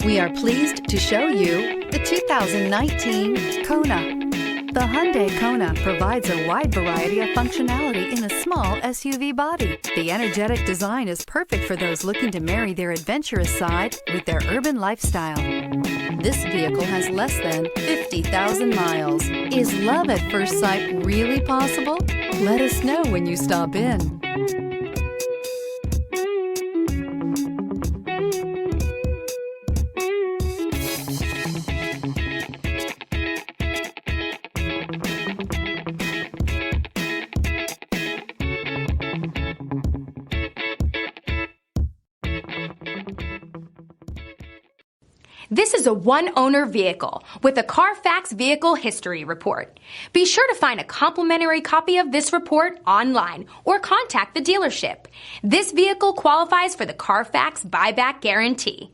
We are pleased to show you the 2019 Kona. The Hyundai Kona provides a wide variety of functionality in a small SUV body. The energetic design is perfect for those looking to marry their adventurous side with their urban lifestyle. This vehicle has less than 50,000 miles. Is love at first sight really possible? Let us know when you stop in. This is a one-owner vehicle with a Carfax Vehicle History Report. Be sure to find a complimentary copy of this report online or contact the dealership. This vehicle qualifies for the Carfax Buyback Guarantee.